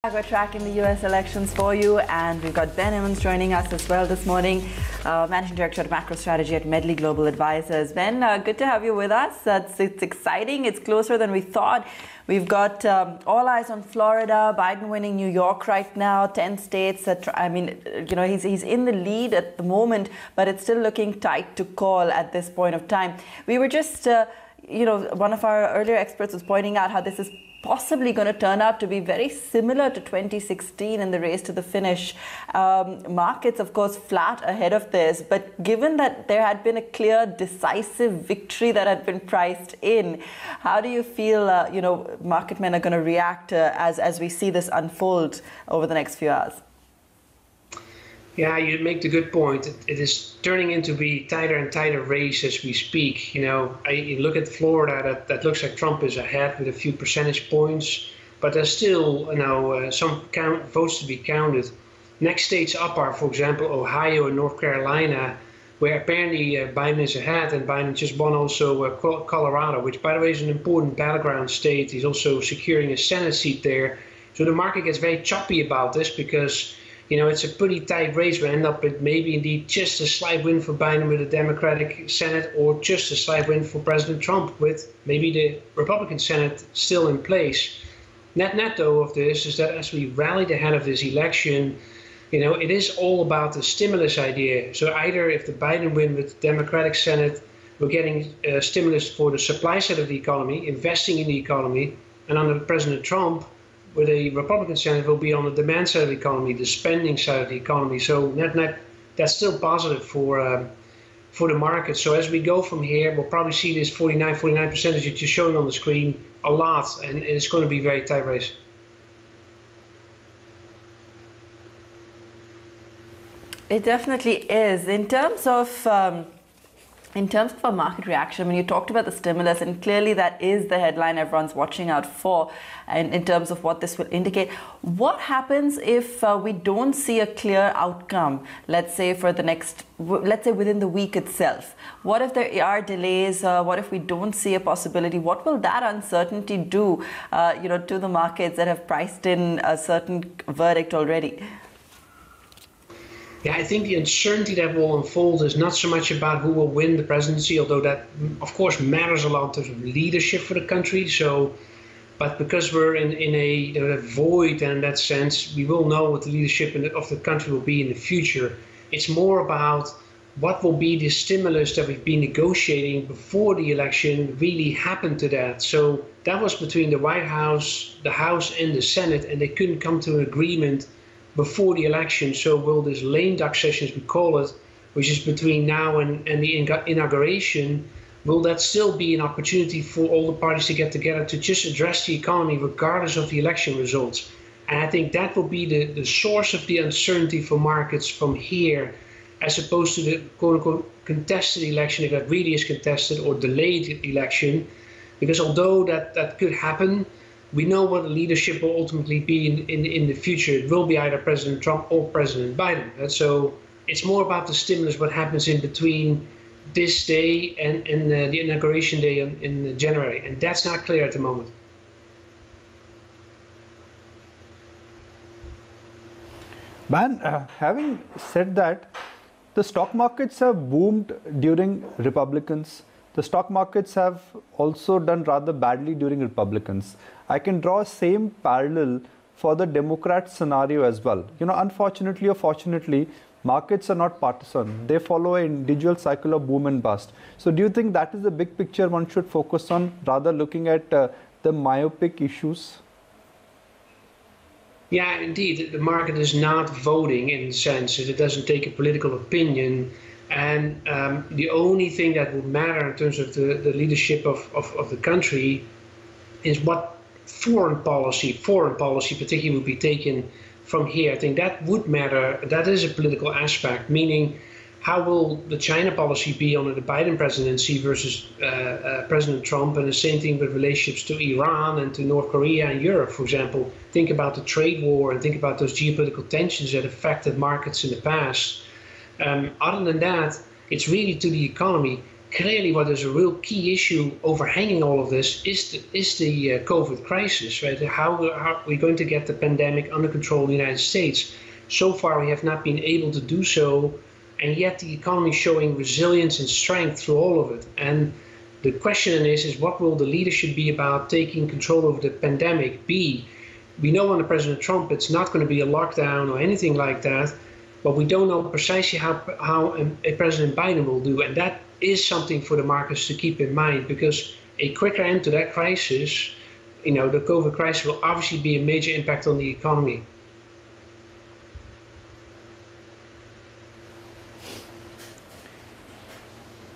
We're tracking the US elections for you, and we've got Ben Emons joining us as well this morning, Managing Director of Macro Strategy at Medley Global Advisors. Ben, good to have you with us. It's exciting. It's closer than we thought. We've got all eyes on Florida, Biden winning New York right now, 10 states. He's in the lead at the moment, but it's still looking tight to call at this point of time. We were just, one of our earlier experts was pointing out how this is possibly going to turn out to be very similar to 2016 in the race to the finish. Markets, of course, flat ahead of this. But given that there had been a clear, decisive victory that had been priced in, how do you feel, market men are going to react as we see this unfold over the next few hours? Yeah, you make the good point. It is turning into be tighter and tighter race as we speak. You look at Florida, that looks like Trump is ahead with a few percentage points, but there's still some votes to be counted. Next states up are, for example, Ohio and North Carolina, where apparently Biden is ahead, and Biden just won also Colorado, which, by the way, is an important battleground state. He's also securing a Senate seat there. So the market gets very choppy about this because it's a pretty tight race. We end up with maybe indeed just a slight win for Biden with the Democratic Senate, or just a slight win for President Trump with maybe the Republican Senate still in place. Net though of this is that as we rallied ahead of this election, it is all about the stimulus idea. So either if the Biden win with the Democratic Senate, we're getting stimulus for the supply side of the economy, investing in the economy, and under President Trump, with a Republican Senate, will be on the demand side of the economy, the spending side of the economy. So net, that's still positive for the market. So as we go from here, we'll probably see this 49% as you're just showing on the screen a lot, and it's going to be a very tight race. It definitely is. In terms of a market reaction, when you talked about the stimulus, and clearly that is the headline everyone's watching out for, and in terms of what this will indicate, what happens if we don't see a clear outcome, let's say within the week itself? What if there are delays? What if we don't see a possibility? What will that uncertainty do, to the markets that have priced in a certain verdict already? Yeah, I think the uncertainty that will unfold is not so much about who will win the presidency, although that, of course, matters a lot in terms of leadership for the country. But because we're in a void, and in that sense, we will know what the leadership of the country will be in the future. It's more about what will be the stimulus that we've been negotiating before the election really happened to that. So that was between the White House, the House, and the Senate, and they couldn't come to an agreement before the election. So will this lame duck session, as we call it, which is between now and the inauguration, will that still be an opportunity for all the parties to get together to just address the economy regardless of the election results? And I think that will be the source of the uncertainty for markets from here, as opposed to the quote-unquote contested election, if that really is contested, or delayed election. Because although that could happen, we know what the leadership will ultimately be in the future. It will be either President Trump or President Biden. And so it's more about the stimulus, what happens in between this day and the inauguration day in January. And that's not clear at the moment. Man, having said that, the stock markets have boomed during Republicans. The stock markets have also done rather badly during Republicans. I can draw same parallel for the Democrat scenario as well. Unfortunately or fortunately, markets are not partisan. They follow an individual cycle of boom and bust. So do you think that is the big picture one should focus on, rather looking at the myopic issues? Yeah, indeed. The market is not voting in the sense that it doesn't take a political opinion. And the only thing that would matter in terms of the leadership of the country is what foreign policy particularly would be taken from here. I think that would matter. That is a political aspect, meaning how will the China policy be under the Biden presidency versus President Trump, and the same thing with relationships to Iran and to North Korea and Europe, for example. Think about the trade war and think about those geopolitical tensions that affected markets in the past. Other than that, it's really to the economy. clearly what is a real key issue overhanging all of this is the COVID crisis, right? How are we going to get the pandemic under control in the United States? So far, we have not been able to do so, and yet the economy is showing resilience and strength through all of it. And the question is what will the leadership be about taking control over the pandemic be? We know under President Trump it's not going to be a lockdown or anything like that, but we don't know precisely how President Biden will do. And that is something for the markets to keep in mind, because a quicker end to that crisis, the COVID crisis, will obviously be a major impact on the economy.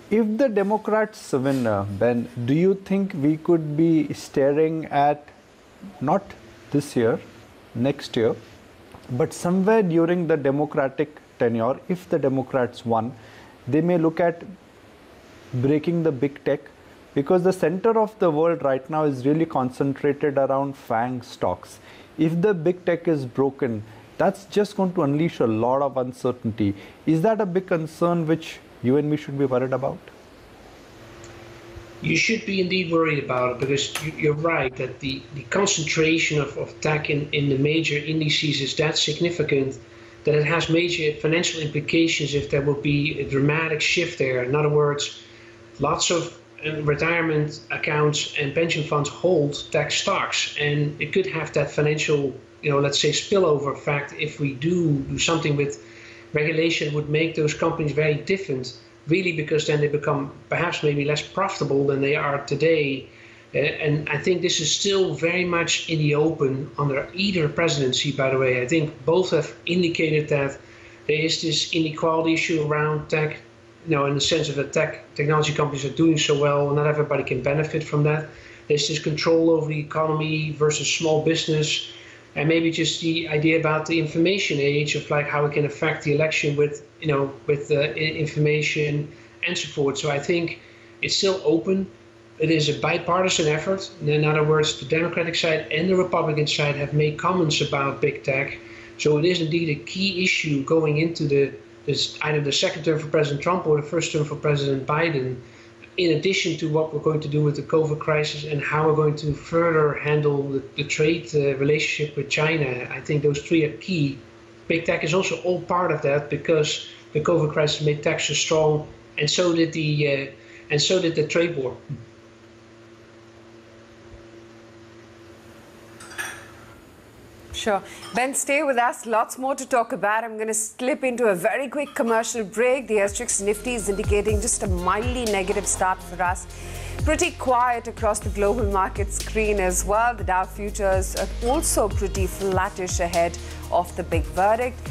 If the Democrats win, Ben, do you think we could be staring at, not this year, next year, but somewhere during the Democratic tenure, if the Democrats won, they may look at breaking the big tech, because the center of the world right now is really concentrated around FANG stocks. If the big tech is broken, that's just going to unleash a lot of uncertainty. Is that a big concern which you and me should be worried about? You should be indeed worried about it, because you're right that the concentration of tech in the major indices is that significant that it has major financial implications if there will be a dramatic shift there. In other words, lots of retirement accounts and pension funds hold tech stocks, and it could have that financial, let's say, spillover effect if we do something with regulation that would make those companies very different, really, because then they become perhaps maybe less profitable than they are today. And I think this is still very much in the open under either presidency, by the way. I think both have indicated that there is this inequality issue around tech, in the sense of that technology companies are doing so well, not everybody can benefit from that. There's this control over the economy versus small business, and maybe just the idea about the information age of how it can affect the election with information and so forth. So I think it's still open. It is a bipartisan effort. In other words, the Democratic side and the Republican side have made comments about big tech. So it is indeed a key issue going into either the second term for President Trump or the first term for President Biden, in addition to what we're going to do with the COVID crisis and how we're going to further handle the trade relationship with China. I think those three are key. Big tech is also all part of that, because the COVID crisis made tech so strong, and so did the trade war. Sure. Ben, stay with us. Lots more to talk about. I'm going to slip into a very quick commercial break. The SGX Nifty is indicating just a mildly negative start for us. Pretty quiet across the global market screen as well. The Dow futures are also pretty flattish ahead of the big verdict.